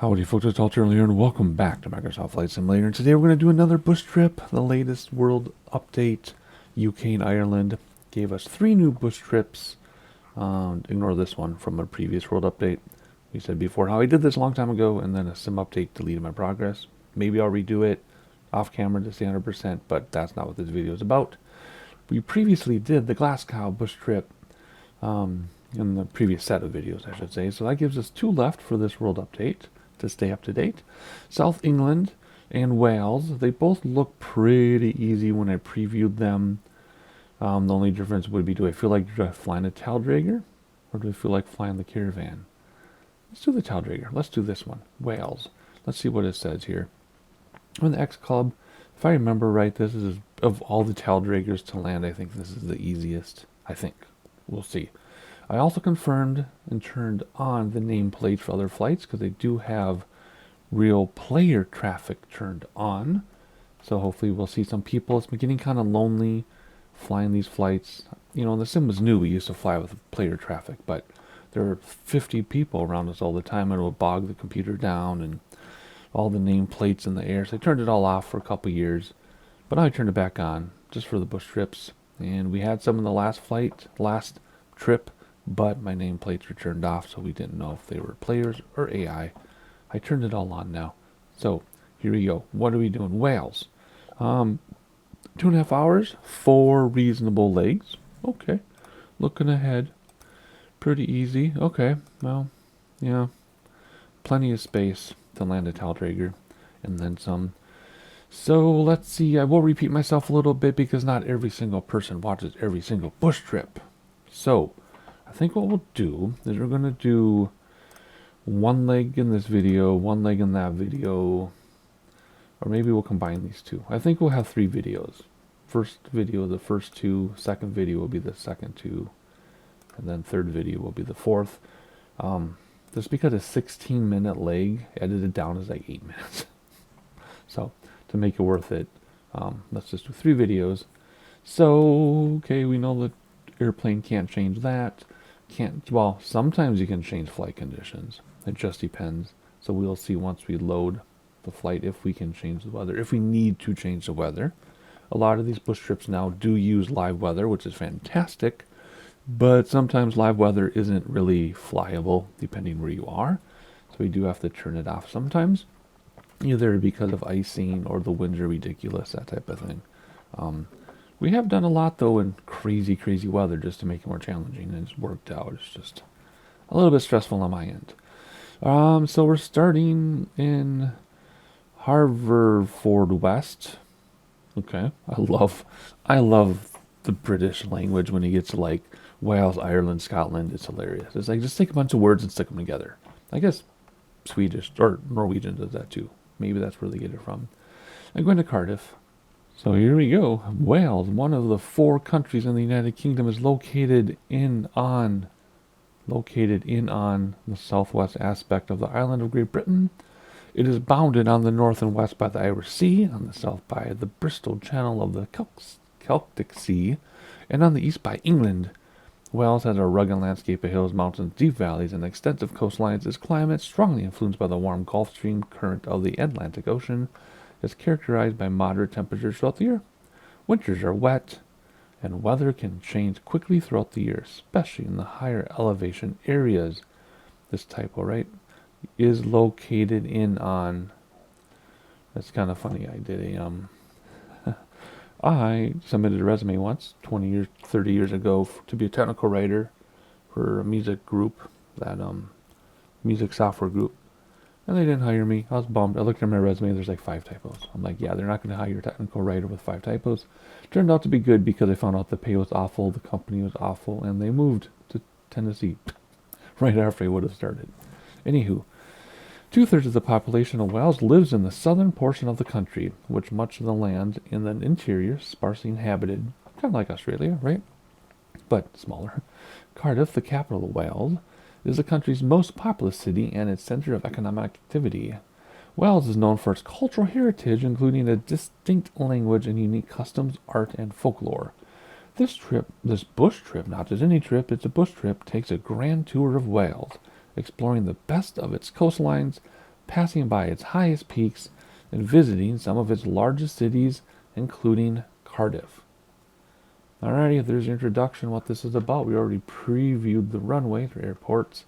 Howdy folks, it's Alter here and welcome back to Microsoft Flight Simulator. And today we're going to do another bush trip. The latest world update, UK and Ireland, gave us 3 new bush trips. Ignore this one from a previous world update. We said before how I did this a long time ago and then a sim update deleted my progress. Maybe I'll redo it off camera to stay 100%, but that's not what this video is about. We previously did the Glasgow bush trip in the previous set of videos, I should say. So that gives us 2 left for this world update to stay up to date. South England and Wales, they both look pretty easy when I previewed them. The only difference would be, do I feel like flying a Taldrager or do I feel like flying the Caravan? Let's do the Taldrager. Let's do this one, Wales. Let's see what it says here. On the X Cub, if I remember right, this is, of all the Taldragers to land, I think this is the easiest. I think. We'll see. I also confirmed and turned on the nameplate for other flights because they do have real player traffic turned on. So hopefully we'll see some people. It's been getting kind of lonely flying these flights. You know, the sim was new. We used to fly with player traffic, but there were 50 people around us all the time and it would bog the computer down and all the nameplates in the air. So I turned it all off for a couple years, but now I turned it back on just for the bush trips. And we had some in the last trip, but my nameplates were turned off, so we didn't know if they were players or AI. I turned it all on now. So here we go. What are we doing? Wales. 2.5 hours, 4 reasonable legs. Okay. Looking ahead. Pretty easy. Okay. Well, yeah. Plenty of space to land a Taldrager and then some. So let's see. I will repeat myself a little bit because not every single person watches every single bush trip. So I think what we'll do is we're going to do 1 leg in this video, 1 leg in that video, or maybe we'll combine these 2. I think we'll have 3 videos. First video, the first 2, second video will be the second 2, and then third video will be the 4th. Just because a 16-minute leg edited down is like 8 minutes. So to make it worth it, let's just do 3 videos. So, okay, we know that airplane can't change that. Well, sometimes you can change flight conditions. It just depends. So we'll see once we load the flight if we can change the weather, if we need to change the weather. A lot of these bush trips now do use live weather, which is fantastic, but sometimes live weather isn't really flyable depending where you are. So we do have to turn it off sometimes, either because of icing or the winds are ridiculous, that type of thing. We have done a lot, though, in crazy weather just to make it more challenging, and it's worked out. It's just a little bit stressful on my end. So we're starting in Haverfordwest. Okay, I love the British language when it gets to like Wales, Ireland, Scotland. It's hilarious. It's like just take a bunch of words and stick them together. I guess Swedish or Norwegian does that too. Maybe that's where they get it from. I'm going to Cardiff. So here we go. Wales, one of the 4 countries in the United Kingdom, is located in on the southwest aspect of the island of Great Britain. It is bounded on the north and west by the Irish Sea, on the south by the Bristol Channel of the Celtic Sea, and on the east by England. Wales has a rugged landscape of hills, mountains, deep valleys, and extensive coastlines. Its climate, strongly influenced by the warm Gulf Stream current of the Atlantic Ocean, is characterized by moderate temperatures throughout the year. Winters are wet, and weather can change quickly throughout the year, especially in the higher elevation areas. This typo, right, is located in on. That's kind of funny. I submitted a resume once, 20 years, 30 years ago, to be a technical writer for a music group, that music software group. And they didn't hire me. I was bummed. I looked at my resume, there's like 5 typos. I'm like, yeah, they're not going to hire a technical writer with 5 typos. Turned out to be good because I found out the pay was awful, the company was awful, and they moved to Tennessee right after I would have started. Anywho, 2/3 of the population of Wales lives in the southern portion of the country, which much of the land in the interior sparsely inhabited, kind of like Australia, right? But smaller. Cardiff, the capital of Wales, is the country's most populous city and its center of economic activity. Wales is known for its cultural heritage, including a distinct language and unique customs, art, and folklore. This bush trip, not just any trip, it's a bush trip, takes a grand tour of Wales, exploring the best of its coastlines, passing by its highest peaks and visiting some of its largest cities, including Cardiff. Alrighty, there's your introduction, what this is about. We already previewed the runway for airports.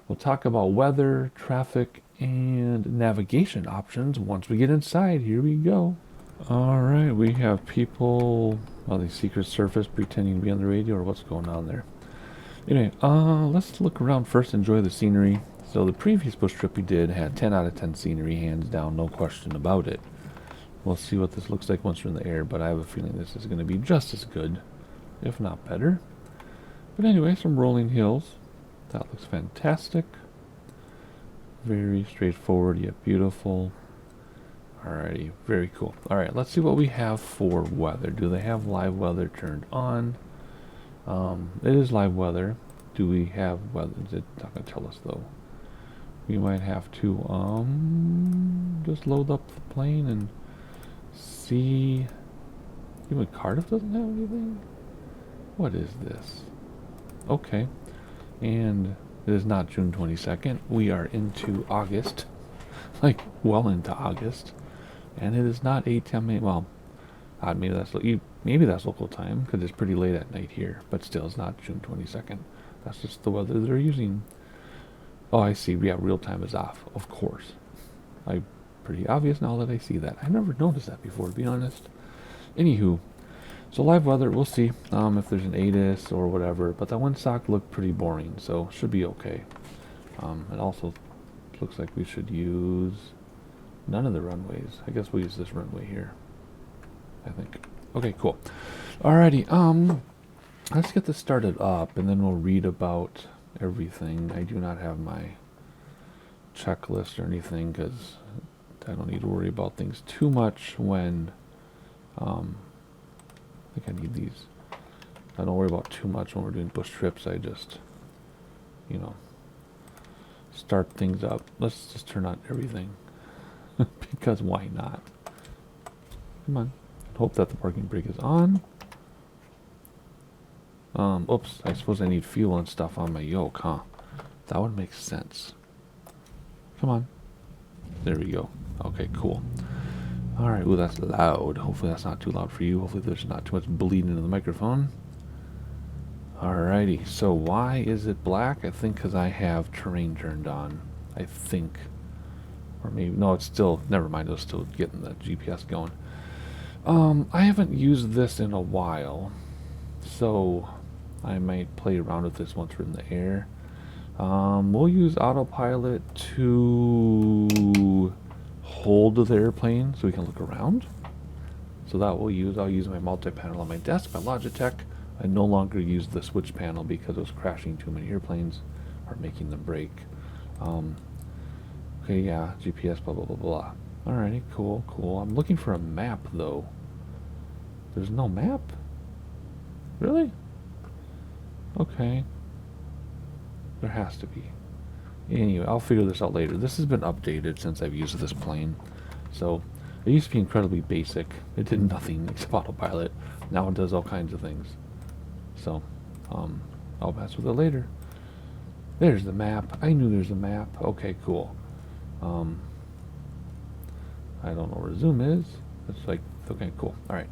We'll talk about weather, traffic, and navigation options once we get inside. Here we go. Alright, we have people on the secret surface pretending to be on the radio, or what's going on there. Anyway, let's look around first, enjoy the scenery. So the previous bush trip we did had 10 out of 10 scenery, hands down, no question about it. We'll see what this looks like once we're in the air, but I have a feeling this is going to be just as good, if not better. But anyway, some rolling hills. That looks fantastic. Very straightforward yet beautiful. Alrighty, very cool. Alright, let's see what we have for weather. Do they have live weather turned on? It is live weather. Do we have weather? It's not going to tell us though. We might have to just load up the plane and see. Even Cardiff doesn't have anything? What is this? Okay. And it is not June 22nd. We are into August. Like, well into August. And it is not 8:10. Well, maybe that's local time, because it's pretty late at night here. But still, it's not June 22nd. That's just the weather they're using. Oh, I see. Yeah, real time is off. Of course. Pretty obvious now that I see that. I never noticed that before, to be honest. Anywho, so live weather, we'll see if there's an ATIS or whatever. But that windsock looked pretty boring, so should be okay. It also looks like we should use none of the runways. I guess we'll use this runway here, I think. Okay, cool. Alrighty, let's get this started up, and then we'll read about everything. I do not have my checklist or anything, because I don't need to worry about things too much when, I think I need these. I don't worry about too much when we're doing bush trips. I just, start things up. Let's just turn on everything, because why not? Come on. Hope that the parking brake is on. Oops, I suppose I need fuel and stuff on my yoke, huh? That would make sense. Come on. There we go. Okay, cool. Alright, ooh, that's loud. Hopefully that's not too loud for you. Hopefully there's not too much bleeding into the microphone. Alrighty, so why is it black? I think because I have terrain turned on. I think. Or maybe, no, it's still, never mind, it's still getting the GPS going. I haven't used this in a while, so I might play around with this once we're in the air. We'll use autopilot to hold the airplane so we can look around. So that I'll use my multi-panel on my desk, my Logitech. I no longer use the switch panel because it was crashing too many airplanes or making them break. Okay, yeah, GPS, blah, blah, blah, blah. Alrighty, cool, cool. I'm looking for a map, though. There's no map? Really? Okay. There has to be. Anyway, I'll figure this out later. This has been updated since I've used this plane. So, it used to be incredibly basic. It did nothing except autopilot. Now it does all kinds of things. So, I'll mess with it later. There's the map. I knew there's a map. Okay, cool. I don't know where zoom is. It's like, okay, cool. Alright.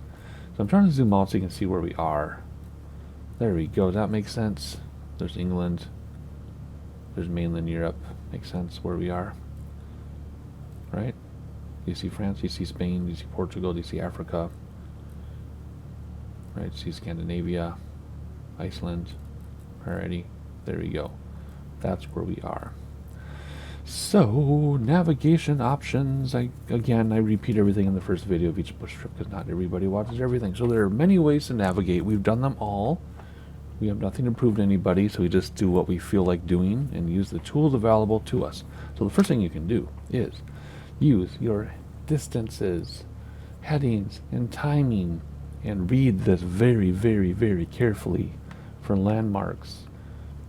So I'm trying to zoom out so you can see where we are. There we go. Does that make sense? There's England. There's mainland Europe. Makes sense where we are. Right? You see France, you see Spain, you see Portugal, you see Africa. Right? You see Scandinavia, Iceland. Alrighty. There we go. That's where we are. So, navigation options. I repeat everything in the first video of each bush trip because not everybody watches everything. So there are many ways to navigate. We've done them all. We have nothing to prove to anybody, so we just do what we feel like doing and use the tools available to us. So the first thing you can do is use your distances, headings, and timing, and read this very, very, very carefully for landmarks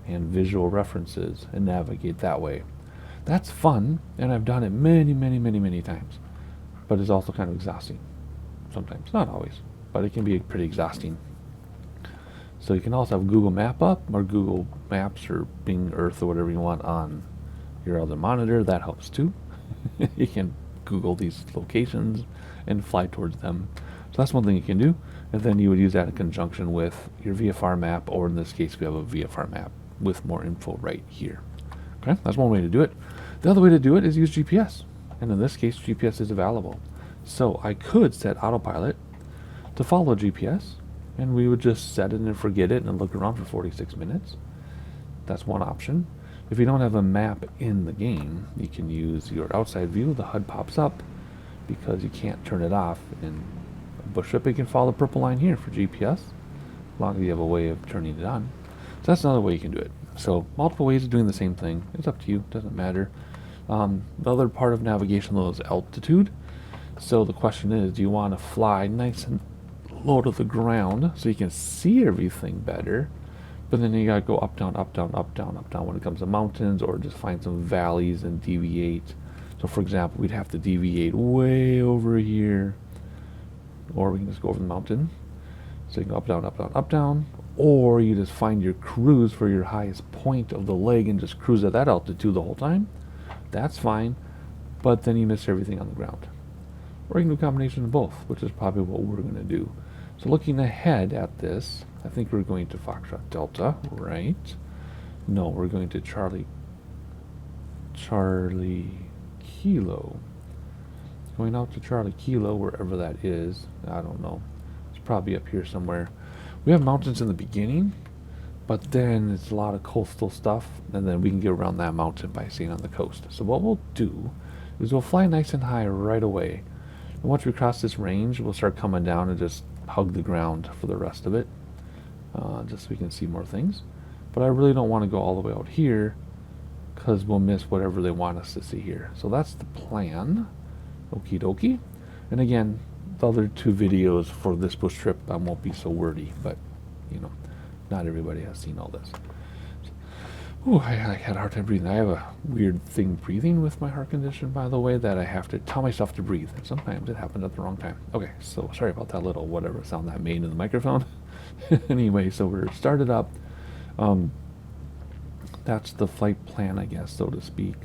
and visual references and navigate that way. That's fun, and I've done it many, many, many, many times. But it's also kind of exhausting. Sometimes, not always, but it can be pretty exhausting. So you can also have Google Map up, or Google Maps, or Bing Earth, or whatever you want on your other monitor. That helps too. You can Google these locations and fly towards them. So that's one thing you can do. And then you would use that in conjunction with your VFR map, or in this case, we have a VFR map with more info right here. Okay, that's one way to do it. The other way to do it is use GPS. And in this case, GPS is available. So I could set autopilot to follow GPS, and we would just set it and forget it and look around for 46 minutes. That's one option. If you don't have a map in the game, you can use your outside view. The HUD pops up because you can't turn it off. In a bush trip, you can follow the purple line here for GPS, as long as you have a way of turning it on. So that's another way you can do it. So multiple ways of doing the same thing. It's up to you. Doesn't matter. The other part of navigation, though, is altitude. So the question is, do you want to fly nice and low to the ground so you can see everything better? But then you gotta go up, down, up, down, up, down, up, down when it comes to mountains, or just find some valleys and deviate. So for example, we'd have to deviate way over here, or we can just go over the mountain. So you can go up, down, up, down, up, down, or you just find your cruise for your highest point of the leg and just cruise at that altitude the whole time. That's fine, but then you miss everything on the ground. Or you can do a combination of both, which is probably what we're gonna do. So looking ahead at this, I think we're going to Foxtrot Delta, right? No, we're going to Charlie Kilo. Going out to Charlie Kilo, wherever that is. I don't know. It's probably up here somewhere. We have mountains in the beginning, but then it's a lot of coastal stuff, and then we can get around that mountain by staying on the coast. So what we'll do is we'll fly nice and high right away. And once we cross this range, we'll start coming down and just hug the ground for the rest of it. Just so we can see more things. But I really don't want to go all the way out here, because we'll miss whatever they want us to see here. So that's the plan. Okie dokie. And again, the other two videos for this bush trip, I won't be so wordy, but you know, not everybody has seen all this. Ooh, I had a hard time breathing. I have a weird thing breathing with my heart condition, by the way, that I have to tell myself to breathe. And sometimes it happens at the wrong time. Okay, so sorry about that little whatever sound that made in the microphone. Anyway, so we're started up. That's the flight plan, I guess, so to speak.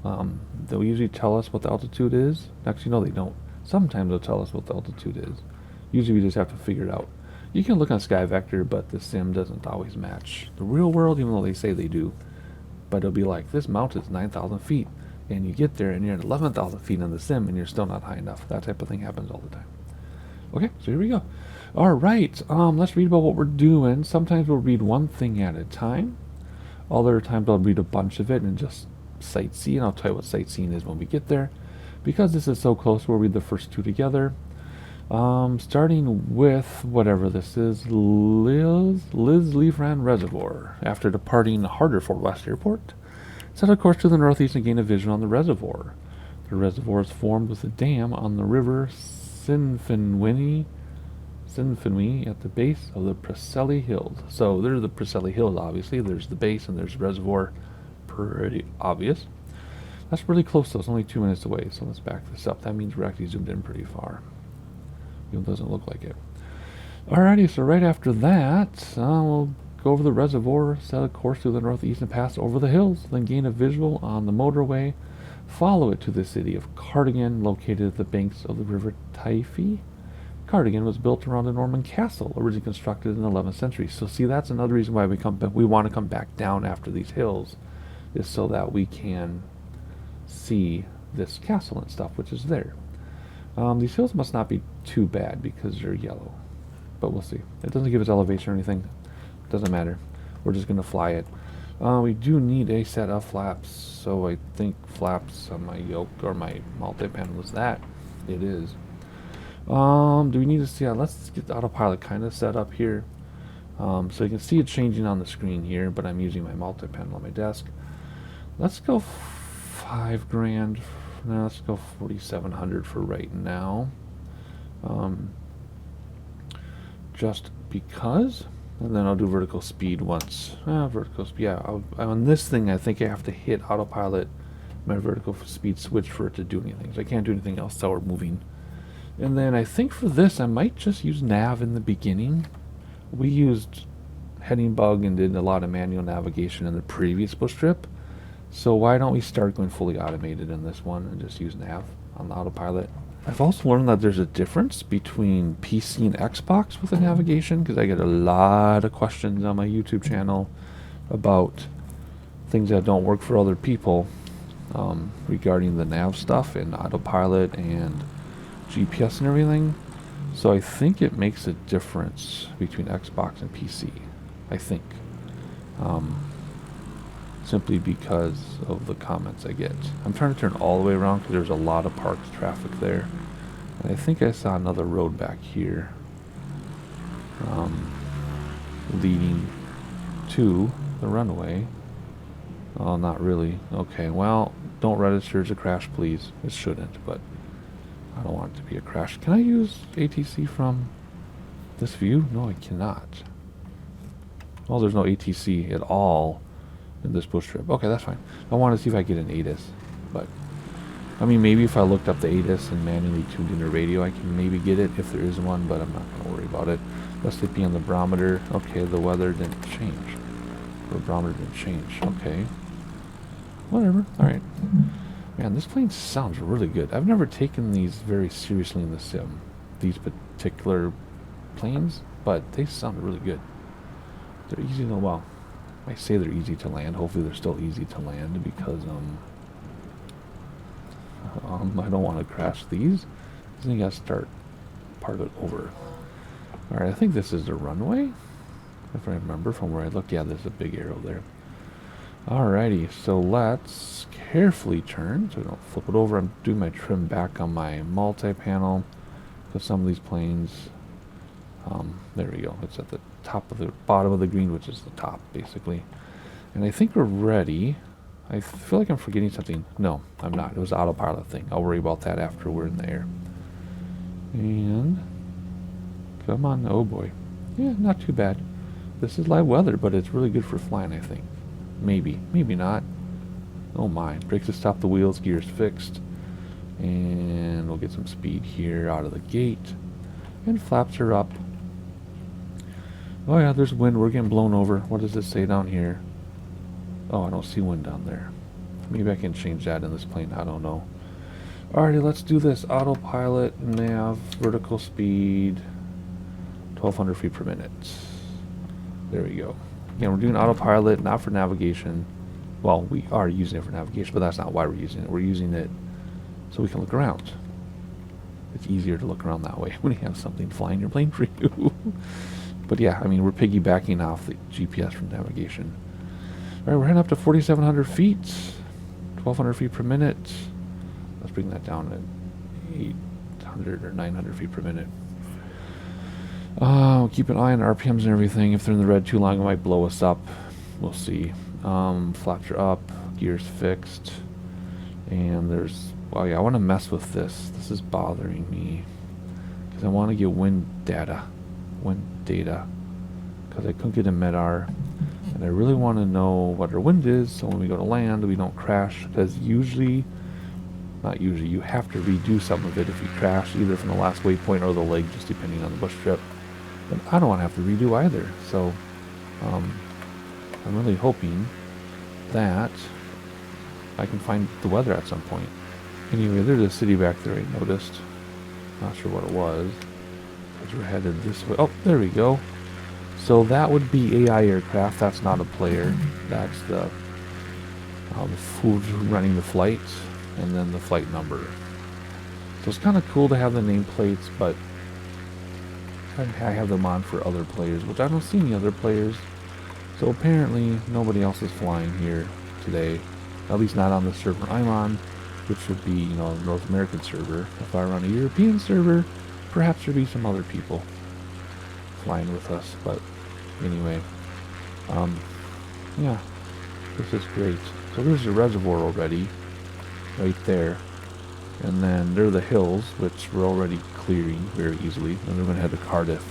They'll usually tell us what the altitude is. Actually, no, they don't. Sometimes they'll tell us what the altitude is. Usually we just have to figure it out. You can look on Sky Vector, but the sim doesn't always match the real world, even though they say they do. But it'll be like, this mountain's 9,000 feet, and you get there and you're at 11,000 feet on the sim, and you're still not high enough. That type of thing happens all the time. Okay, so here we go. All right, let's read about what we're doing. Sometimes we'll read one thing at a time. Other times I'll read a bunch of it and just sightsee, and I'll tell you what sightseeing is when we get there. Because this is so close, we'll read the first two together. Starting with whatever this is, Liz Leafran Reservoir. After departing Haverfordwest Airport, set a course to the northeast and gain a vision on the reservoir. The reservoir is formed with a dam on the river Sinfinwee at the base of the Preseli Hills. So there's the Preseli Hills, obviously. There's the base and there's the reservoir. Pretty obvious. That's really close though. It's only 2 minutes away. So let's back this up. That means we're actually zoomed in pretty far. It doesn't look like it. Alrighty, so right after that, we'll go over the reservoir, set a course to the northeast and pass over the hills, then gain a visual on the motorway, follow it to the city of Cardigan, located at the banks of the river Teifi. Cardigan was built around a Norman castle, originally constructed in the 11th century. So see, that's another reason why we want to come back down after these hills, is so that we can see this castle and stuff, which is there. These hills must not be too bad because they're yellow, but we'll see. It doesn't give us elevation or anything. It doesn't matter. We're just going to fly it. We do need a set of flaps, so I think flaps on my yoke or my multi-panel is that. It is. Do we need to see? Let's get the autopilot kind of set up here. So you can see it changing on the screen here, but I'm using my multi-panel on my desk. Let's go $5,000. Now let's go 4,700 for right now. Just because, and then I'll do vertical speed once. Vertical speed. Yeah, on this thing, I think I have to hit autopilot, my vertical speed switch for it to do anything. So I can't do anything else while we're moving. And then I think for this, I might just use nav in the beginning. We used heading bug and did a lot of manual navigation in the previous bush trip. So why don't we start going fully automated in this one and just use nav on the autopilot? I've also learned that there's a difference between PC and Xbox with the navigation, because I get a lot of questions on my YouTube channel about things that don't work for other people regarding the nav stuff and autopilot and GPS and everything. So I think it makes a difference between Xbox and PC. I think. Simply because of the comments I get. I'm trying to turn all the way around because there's a lot of parked traffic there. And I think I saw another road back here leading to the runway. Oh, not really. Okay, well, don't register as a crash, please. It shouldn't, but I don't want it to be a crash. Can I use ATC from this view? No, I cannot. Well, there's no ATC at all in this bush trip. Okay, that's fine. I want to see if I get an ATIS, but I mean, maybe if I looked up the ATIS and manually tuned in the radio, I can maybe get it if there is one, but I'm not going to worry about it. Let's be on the barometer. Okay, the weather didn't change. The barometer didn't change. Okay. Whatever. Alright. Man, this plane sounds really good. I've never taken these very seriously in the sim, these particular planes, but they sound really good. They're easy to, well, I say they're easy to land. Hopefully they're still easy to land because I don't want to crash these. Then you gotta start part of it over. Alright, I think this is the runway, if I remember from where I looked. Yeah, there's a big arrow there. Alrighty, so let's carefully turn so we don't flip it over. I'm doing my trim back on my multi-panel because some of these planes, there we go. It's at the top of the bottom of the green, which is the top, basically. And I think we're ready. I feel like I'm forgetting something. No, I'm not. It was the autopilot thing. I'll worry about that after we're in the air. And come on. Oh boy. Yeah, not too bad. This is live weather, but it's really good for flying, I think. Maybe. Maybe not. Oh my. Brakes to stop the wheels. Gears fixed. And we'll get some speed here out of the gate. And flaps are up. Oh yeah, there's wind. We're getting blown over. What does it say down here? Oh, I don't see wind down there. Maybe I can change that in this plane. I don't know. Alrighty, let's do this. Autopilot, nav, vertical speed, 1,200 feet per minute. There we go. Again, we're doing autopilot, not for navigation. Well, we are using it for navigation, but that's not why we're using it. We're using it so we can look around. It's easier to look around that way when you have something flying your plane for you. But yeah, I mean, we're piggybacking off the GPS from navigation. Alright, we're heading up to 4,700 feet, 1,200 feet per minute. Let's bring that down to 800 or 900 feet per minute. Keep an eye on RPMs and everything. If they're in the red too long, it might blow us up. We'll see. Flaps are up, gears fixed, and there's, well, yeah, I want to mess with this. This is bothering me because I want to get wind data, because I couldn't get a MEDAR. And I really want to know what our wind is, so when we go to land, we don't crash, because not usually, you have to redo some of it if you crash, either from the last waypoint or the leg, just depending on the bush trip. But I don't want to have to redo either, so I'm really hoping that I can find the weather at some point. Anyway, there's a city back there I noticed. Not sure what it was, because we're headed this way. Oh, there we go. So that would be AI aircraft. That's not a player. That's the who's running the flight, and then the flight number. So it's kind of cool to have the nameplates, but I have them on for other players, which I don't see any other players. So apparently nobody else is flying here today, at least not on the server I'm on, which would be, you know, a North American server. If I run a European server, perhaps there'd be some other people flying with us. But anyway, yeah, this is great. So there's the reservoir already, right there, and then there are the hills, which we're already clearing very easily, and we're going to head to Cardiff.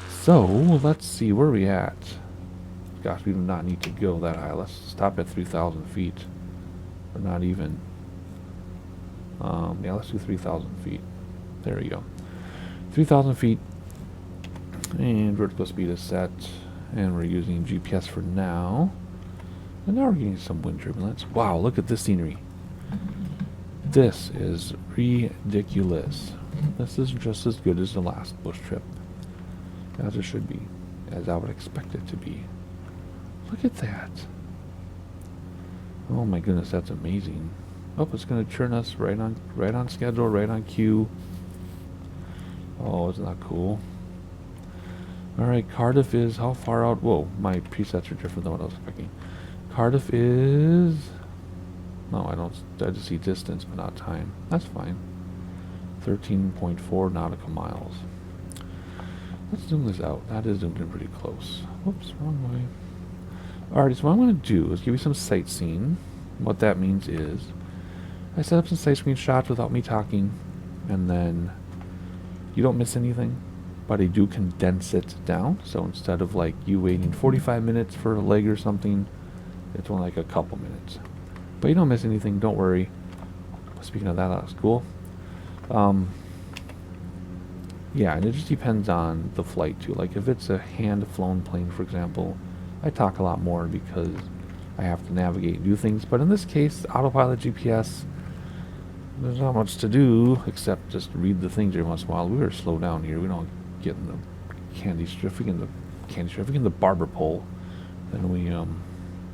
So let's see, where are we at? Gosh, we do not need to go that high. Let's stop at 3,000 feet, or not even. Yeah, let's do 3,000 feet. There we go. 3,000 feet. And vertical speed is set, and we're using GPS for now. And now we're getting some wind turbulence. Wow, look at this scenery. This is ridiculous. This is just as good as the last bush trip. As it should be. As I would expect it to be. Look at that. Oh my goodness, that's amazing. Oh, it's going to turn us right on schedule, right on cue. Oh, isn't that cool? Alright, Cardiff is how far out? Whoa, my presets are different than what I was expecting. Cardiff is... No, I just see distance, but not time. That's fine. 13.4 nautical miles. Let's zoom this out. That is zoomed in pretty close. Whoops, wrong way. Alright, so what I'm going to do is give you some sightseeing. What that means is I set up some sight screen shots without me talking, and then you don't miss anything, but I do condense it down. So instead of like you waiting 45 minutes for a leg or something, it's only like a couple minutes. But you don't miss anything, don't worry. Speaking of that, that's cool. Yeah, and it just depends on the flight too. Like if it's a hand-flown plane, for example, I talk a lot more because I have to navigate and do things. But in this case, autopilot GPS, there's not much to do except just read the things every once in a while. We better slow down here. We don't get in the candy strip. We get in the barber pole, then we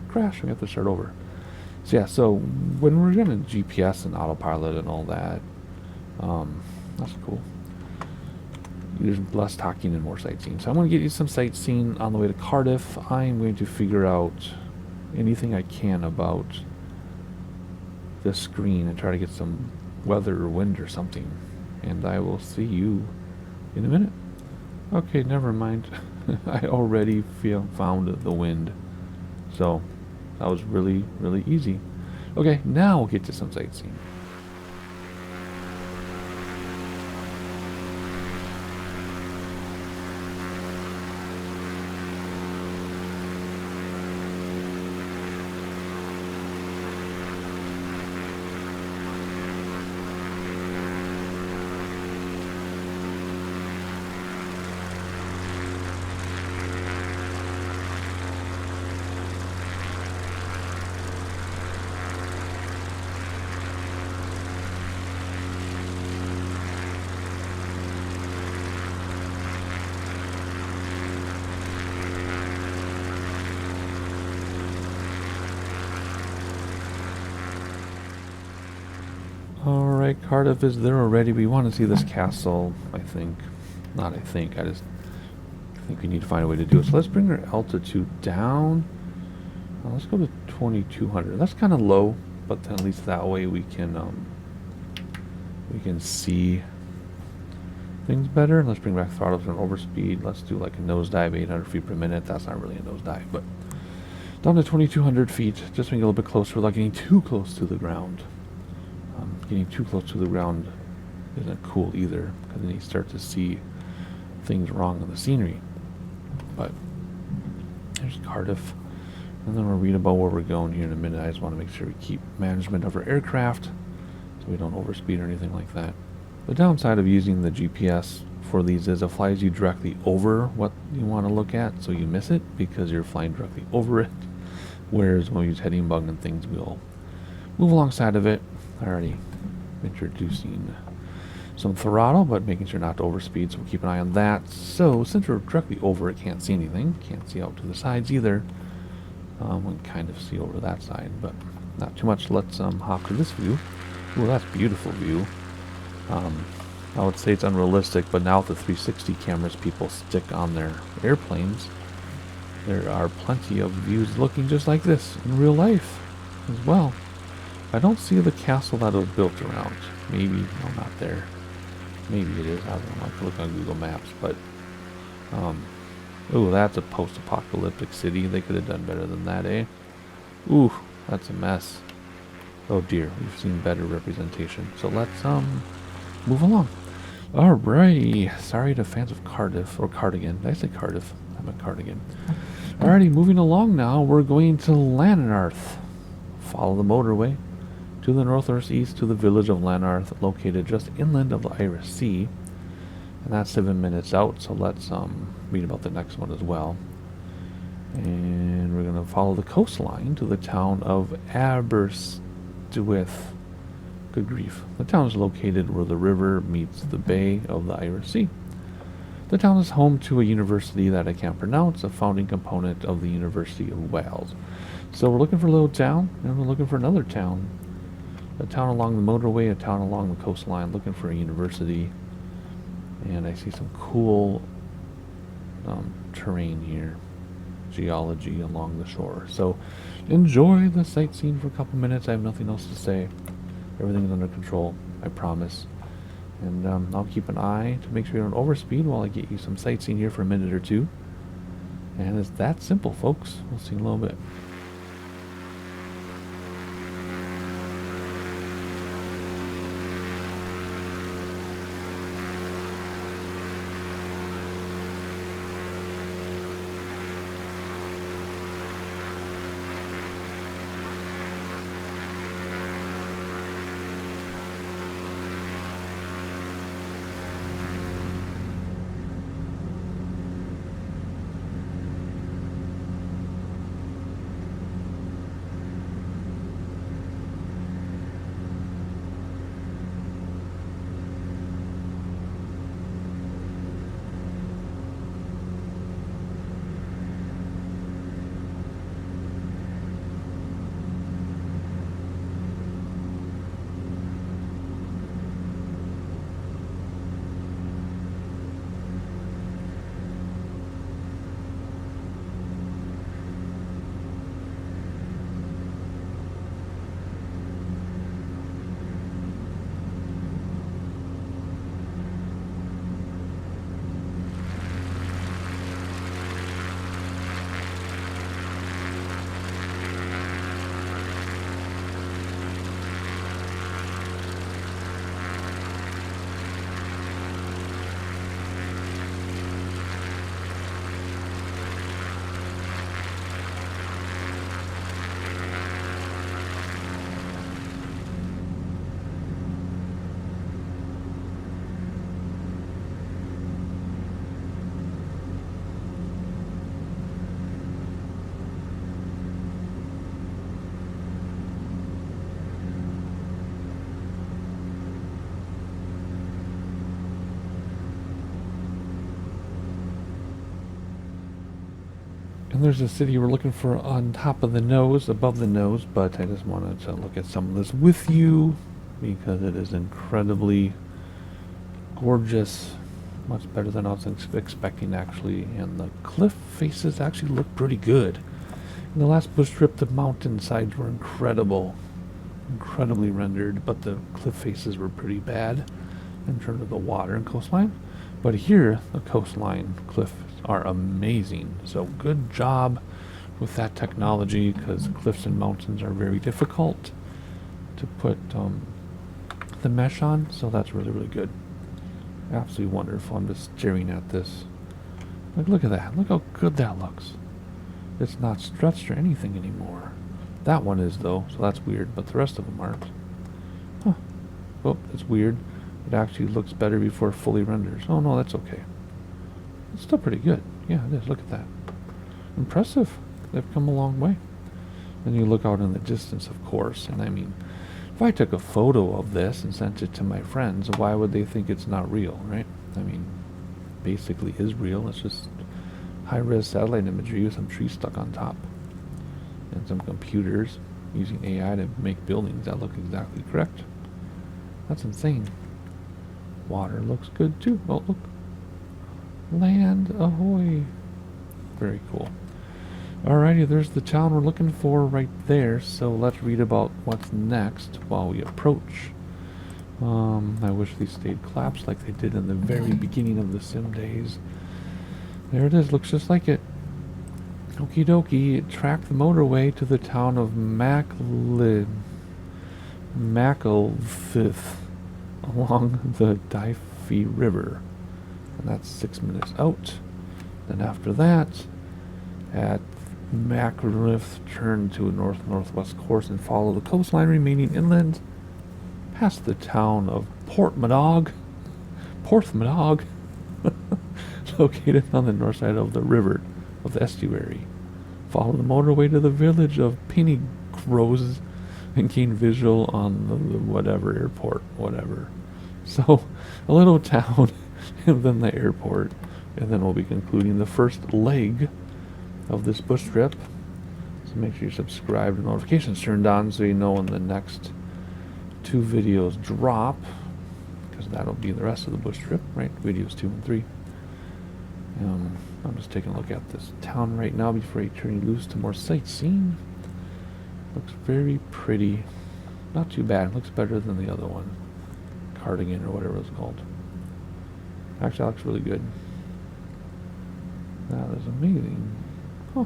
crash. We have to start over. So yeah, so when we're gonna GPS and autopilot and all that, that's cool. There's less talking and more sightseeing. So I'm going to get you some sightseeing on the way to Cardiff. I'm going to figure out anything I can about the screen and try to get some weather or wind or something. And I will see you in a minute. Okay, never mind. I already found the wind. So that was really, really easy. Okay, now we'll get to some sightseeing. Alright, Cardiff is there already. We want to see this castle, I think. I think we need to find a way to do it. So let's bring our altitude down. Let's go to 2200. That's kind of low, but then at least that way we can see things better. Let's bring back throttle to an overspeed. Let's do like a nosedive, 800 feet per minute. That's not really a nosedive, but down to 2200 feet, just to get a little bit closer without getting too close to the ground. Getting too close to the ground isn't cool either, because then you start to see things wrong in the scenery. But there's Cardiff, and then we'll read about where we're going here in a minute. I just want to make sure we keep management of our aircraft so we don't overspeed or anything like that. The downside of using the GPS for these is it flies you directly over what you want to look at, so you miss it because you're flying directly over it. Whereas when we use heading bug and things, we'll move alongside of it. Already introducing some throttle, but making sure not to overspeed, so we'll keep an eye on that. So since we're directly over it, can't see anything, can't see out to the sides either. We can kind of see over that side, but not too much. Let's hop to this view. Ooh, that's a beautiful view. I would say it's unrealistic, but now with the 360 cameras people stick on their airplanes, there are plenty of views looking just like this in real life as well. I don't see the castle that was built around. Maybe, no, not there. Maybe it is. I don't know. I have to look on Google Maps, but ooh, that's a post-apocalyptic city. They could have done better than that, eh? Ooh, that's a mess. Oh dear, we've seen better representation. So let's move along. Alrighty. Sorry to fans of Cardiff or Cardigan. Did I say Cardiff? I'm a Cardigan. Alrighty, moving along now. We're going to Caernarfon. Follow the motorway to the northeast to the village of Caernarfon, located just inland of the Irish Sea, and that's 7 minutes out. So let's read about the next one as well. And we're going to follow the coastline to the town of Aberystwyth. Good grief. The town is located where the river meets the bay of the Irish Sea. The town is home to a university that I can't pronounce, a founding component of the University of Wales. So we're looking for a little town, and we're looking for another town. A town along the motorway, a town along the coastline, looking for a university. And I see some cool terrain here. Geology along the shore. So enjoy the sightseeing for a couple minutes. I have nothing else to say. Everything's under control, I promise. And I'll keep an eye to make sure you don't overspeed while I get you some sightseeing here for a minute or two. And it's that simple, folks. We'll see you in a little bit. And there's a city we're looking for on top of the nose, above the nose, but I just wanted to look at some of this with you because it is incredibly gorgeous. Much better than I was expecting, actually. And the cliff faces actually look pretty good. In the last bush trip, the mountain sides were incredible. Incredibly rendered, but the cliff faces were pretty bad in terms of the water and coastline. But here, the coastline cliffs are amazing. So good job with that technology, because cliffs and mountains are very difficult to put the mesh on. So that's really, really good. Absolutely wonderful. I'm just staring at this. Like, look at that. Look how good that looks. It's not stretched or anything anymore. That one is, though, so that's weird, but the rest of them aren't. Huh. Oh, that's weird. It actually looks better before it fully renders. Oh, no, that's okay. It's still pretty good. Yeah, it is. Look at that. Impressive. They've come a long way. And you look out in the distance, of course, and I mean, if I took a photo of this and sent it to my friends, why would they think it's not real, right? I mean, basically is real. It's just high-res satellite imagery with some trees stuck on top. And some computers using AI to make buildings that look exactly correct. That's insane. Water looks good too. Oh, look. Land ahoy. Very cool. Alrighty, there's the town we're looking for right there. So let's read about what's next while we approach. I wish these stayed collapsed like they did in the very beginning of the sim days. There it is. Looks just like it. Okie dokie. Track the motorway to the town of Macclesfield along the Diffie River. And that's 6 minutes out. Then after that, at Macclesfield, turn to a north-northwest course and follow the coastline remaining inland past the town of Porthmadog, located on the north side of the river, of the estuary. Follow the motorway to the village of Penny Roses and gain visual on the whatever airport, whatever. So, a little town and then the airport. And then we'll be concluding the first leg of this bush trip. So make sure you subscribe and notifications turned on so you know when the next 2 videos drop. Because that'll be the rest of the bush trip, right? Videos 2 and 3. I'm just taking a look at this town right now before I turn you loose to more sightseeing. Looks very pretty. Not too bad. Looks better than the other one. Cardigan or whatever it's called. Actually, that looks really good. That is amazing. Huh.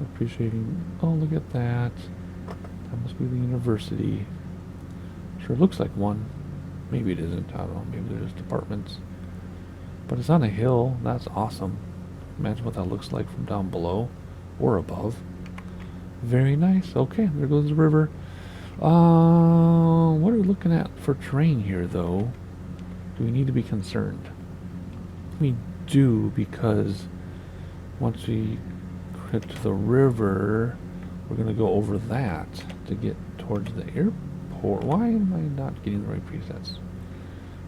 Appreciating. Oh, look at that. That must be the university. Sure looks like one. Maybe it isn't. I don't know. Maybe they're just apartments. But it's on a hill. That's awesome. Imagine what that looks like from down below or above. Very nice. Okay, there goes the river. What are we looking at for terrain here, though? Do we need to be concerned? We do, because once we get to the river, we're going to go over that to get towards the airport. Why am I not getting the right presets?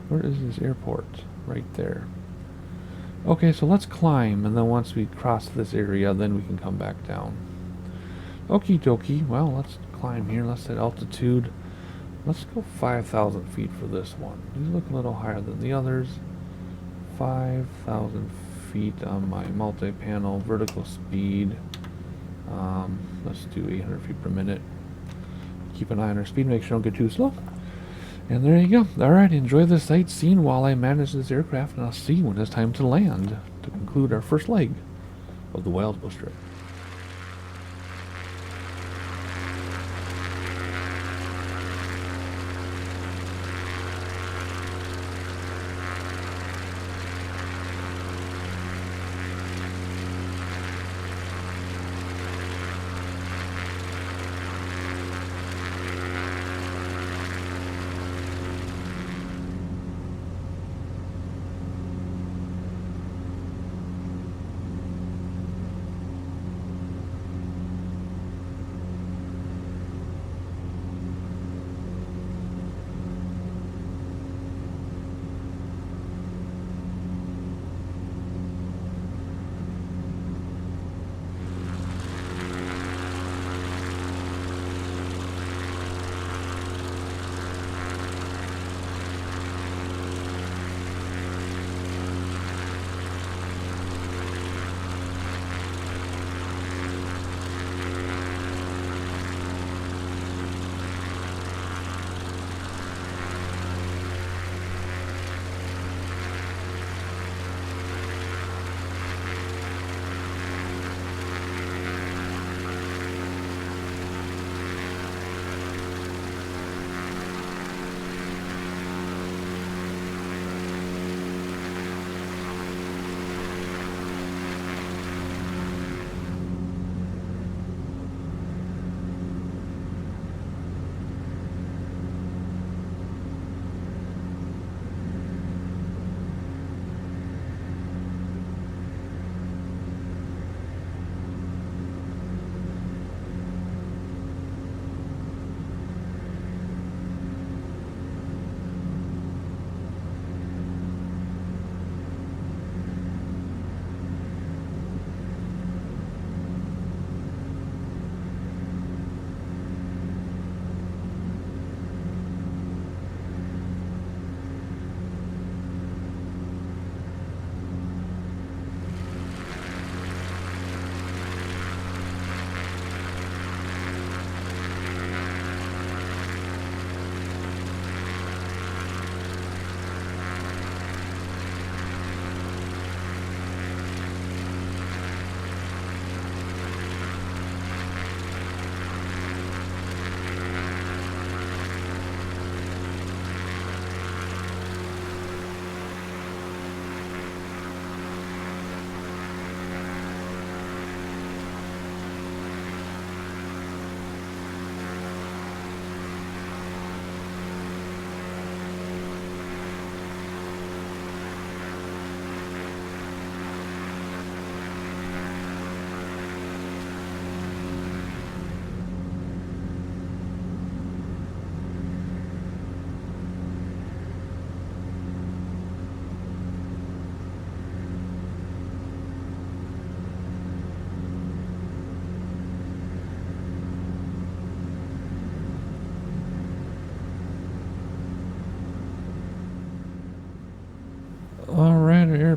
Where is this airport? Right there. Okay, so let's climb, and then once we cross this area, then we can come back down. Okie dokie. Well, let's climb here. Let's set altitude. Let's go 5,000 feet for this one. These look a little higher than the others. 5,000 feet on my multi-panel vertical speed. Let's do 800 feet per minute. Keep an eye on our speed, make sure I don't get too slow. And there you go. Alright, enjoy the sightseeing while I manage this aircraft, and I'll see you when it's time to land to conclude our first leg of the Wales bush trip.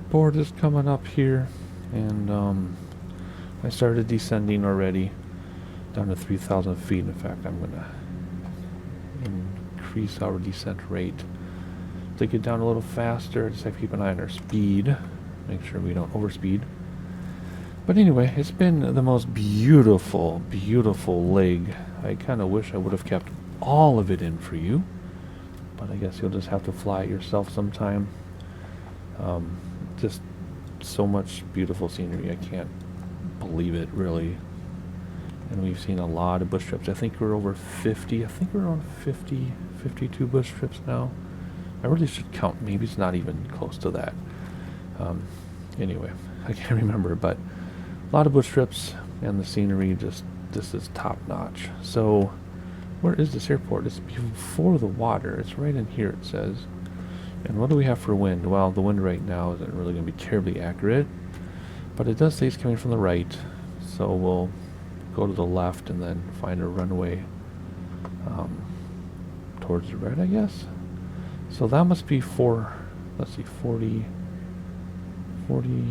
airport is coming up here, and I started descending already down to 3,000 feet. In fact, I'm going to increase our descent rate to get down a little faster. Just have to keep an eye on our speed, make sure we don't overspeed. But anyway, it's been the most beautiful, beautiful leg. I kind of wish I would have kept all of it in for you, but I guess you'll just have to fly it yourself sometime. Just so much beautiful scenery. I can't believe it, really. And we've seen a lot of bush trips. I think we're over 50. I think we're on 50, 52 bush trips now. I really should count. Maybe it's not even close to that. Anyway, I can't remember, but a lot of bush trips, and the scenery this is top notch. So where is this airport? It's before the water. It's right in here, it says. And what do we have for wind? Well, the wind right now isn't really going to be terribly accurate, but it does say it's coming from the right. So we'll go to the left and then find a runway towards the right, I guess. So that must be let's see, 40,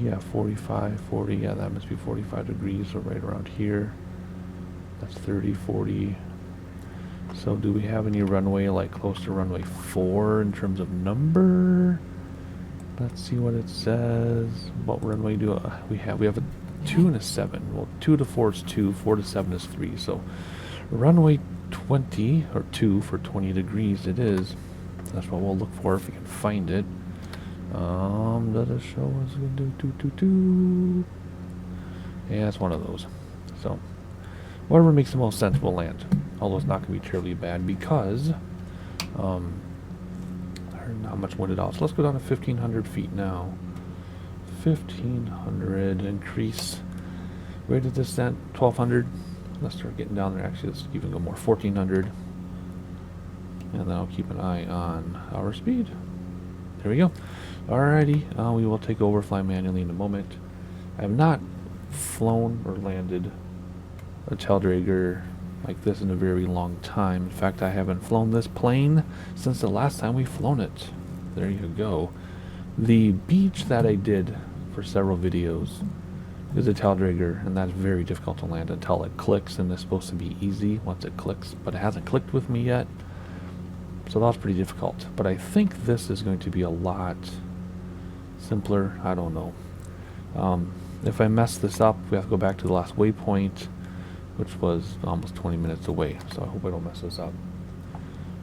yeah, 45, 40, yeah, that must be 45 degrees, so right around here. That's 30, 40. So do we have any runway like close to runway 4 in terms of number? Let's see what it says. What runway do we have? We have a 2 and a 7. Well, 2 to 4 is 2, 4 to 7 is 3. So runway 20, or 2 for 20 degrees it is. That's what we'll look for if we can find it. Does it show us? Yeah, it's one of those. So whatever makes the most sense will land. Although it's not going to be terribly bad because not much wind at all. So let's go down to 1,500 feet now. 1,500, increase rate of descent 1,200. Let's start getting down there. Actually, let's even go more, 1,400. And then I'll keep an eye on our speed. There we go. Alrighty, we will take over, fly manually in a moment. I have not flown or landed a taildragger like this in a very long time. In fact, I haven't flown this plane since the last time we've flown it. There you go. The beach that I did for several videos is a taildragger, and that's very difficult to land until it clicks, and it's supposed to be easy once it clicks, but it hasn't clicked with me yet. So that was pretty difficult. But I think this is going to be a lot simpler. I don't know. If I mess this up, we have to go back to the last waypoint, which was almost 20 minutes away. So I hope I don't mess this up.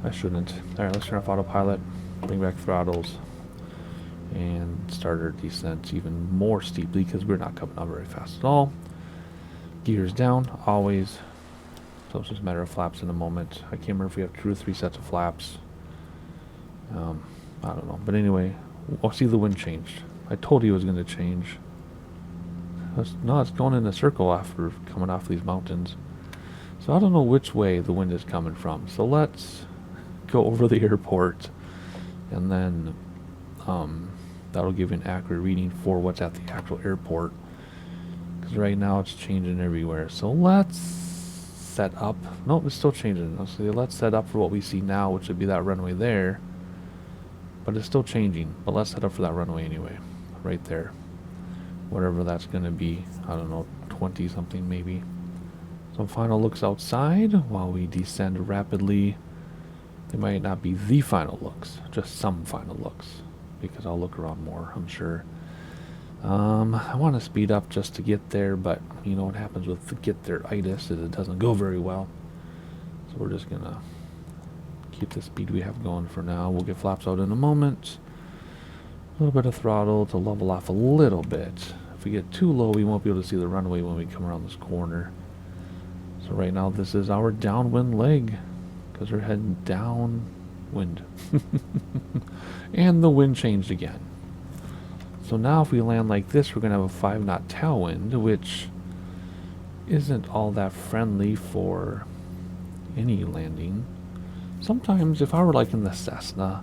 I shouldn't. Alright, let's turn off autopilot, bring back throttles, and start our descent even more steeply because we're not coming up very fast at all. Gears down, always. So it's just a matter of flaps in a moment. I can't remember if we have 2 or 3 sets of flaps. I don't know. But anyway, we'll see the wind changed. I told you it was going to change. No, it's going in a circle after coming off these mountains. So I don't know which way the wind is coming from. So let's go over the airport, and then that'll give you an accurate reading for what's at the actual airport. Because right now it's changing everywhere. So let's set up. Nope, it's still changing. So let's set up for what we see now, which would be that runway there. But it's still changing. But let's set up for that runway anyway. Right there. Whatever that's going to be. I don't know, 20 something maybe. Some final looks outside while we descend rapidly. They might not be the final looks, just some final looks, because I'll look around more, I'm sure. I want to speed up just to get there, but you know what happens with the get there-itis is it doesn't go very well. So we're just going to keep the speed we have going for now. We'll get flaps out in a moment. A little bit of throttle to level off a little bit. If we get too low, we won't be able to see the runway when we come around this corner. So right now this is our downwind leg, because we're heading downwind. And the wind changed again. So now if we land like this, we're going to have a 5 knot tailwind, which isn't all that friendly for any landing. Sometimes if I were like in the Cessna,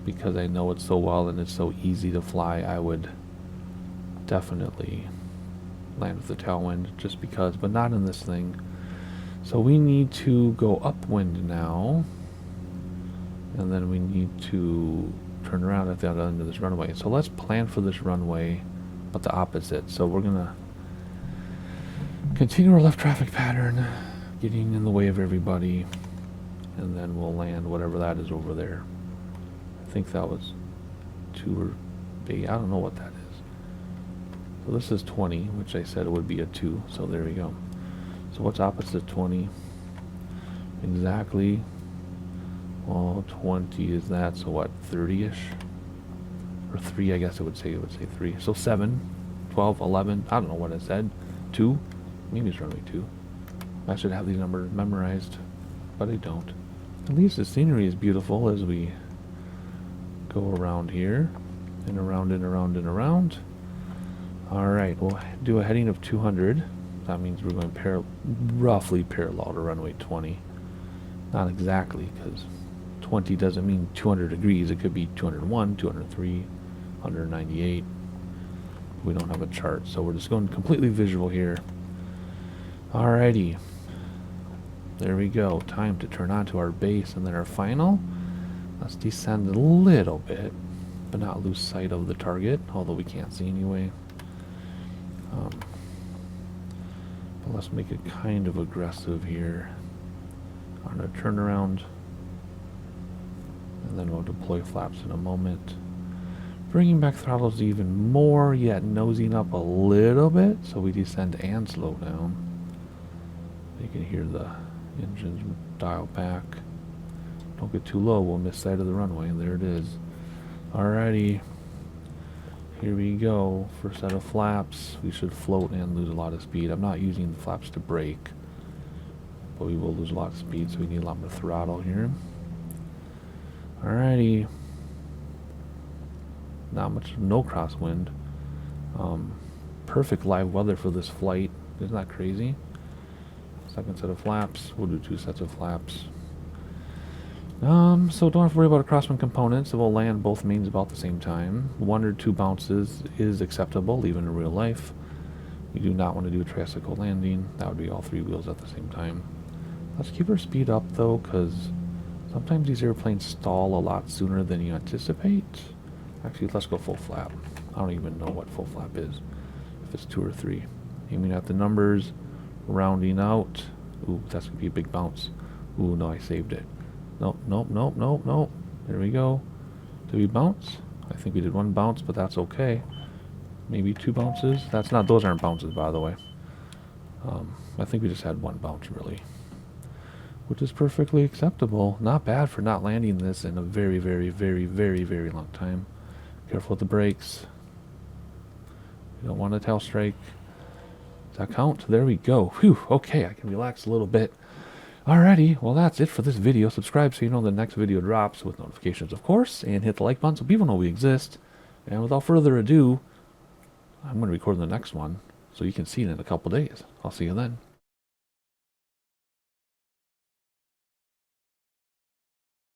because I know it so well and it's so easy to fly, I would definitely land with the tailwind just because, but not in this thing. So we need to go upwind now, and then we need to turn around at the other end of this runway. So let's plan for this runway, but the opposite. So we're gonna continue our left traffic pattern, getting in the way of everybody, and then we'll land whatever that is over there. I think that was 2 or B. I don't know what that is. So this is 20, which I said it would be a 2. So there we go. So what's opposite of 20? Exactly. Well, 20 is that. So what? 30-ish? Or 3, I guess it would say 3. So 7, 12, 11. I don't know what it said. 2. Maybe it's runway 2. I should have these numbers memorized, but I don't. At least the scenery is beautiful as we go around here and around and around and around. Alright, we'll do a heading of 200. That means we're going roughly parallel to runway 20. Not exactly, because 20 doesn't mean 200 degrees. It could be 201, 203, 198. We don't have a chart, so we're just going completely visual here. Alrighty. There we go. Time to turn on to our base and then our final. Let's descend a little bit, but not lose sight of the target, although we can't see anyway. But let's make it kind of aggressive here on our turnaround. And then we'll deploy flaps in a moment. Bringing back throttles even more, yet nosing up a little bit, so we descend and slow down. You can hear the engines dial back. Don't get too low, we'll miss sight of the runway, and there it is. Alrighty, here we go. First set of flaps. We should float and lose a lot of speed. I'm not using the flaps to brake, but we will lose a lot of speed, so we need a lot more throttle here. Alrighty. Not much, no crosswind. Perfect live weather for this flight. Isn't that crazy? Second set of flaps. We'll do 2 sets of flaps. So don't have to worry about a crosswind component, so we'll land both mains about the same time. 1 or 2 bounces is acceptable, even in real life. We do not want to do a tricycle landing. That would be all 3 wheels at the same time. Let's keep our speed up, though, because sometimes these airplanes stall a lot sooner than you anticipate. Actually, let's go full flap. I don't even know what full flap is, if it's 2 or 3. Aiming at the numbers, rounding out. Ooh, that's going to be a big bounce. Ooh, no, I saved it. Nope, nope, nope, nope, nope. There we go. Did we bounce? I think we did 1 bounce, but that's okay. Maybe 2 bounces. Those aren't bounces, by the way. I think we just had 1 bounce, really. Which is perfectly acceptable. Not bad for not landing this in a very, very, very, very, very long time. Careful with the brakes. You don't want a tail strike. Does that count? There we go. Whew, okay, I can relax a little bit. Alrighty, well that's it for this video. Subscribe so you know the next video drops with notifications, of course, and hit the like button so people know we exist. And without further ado, I'm going to record the next one so you can see it in a couple days. I'll see you then.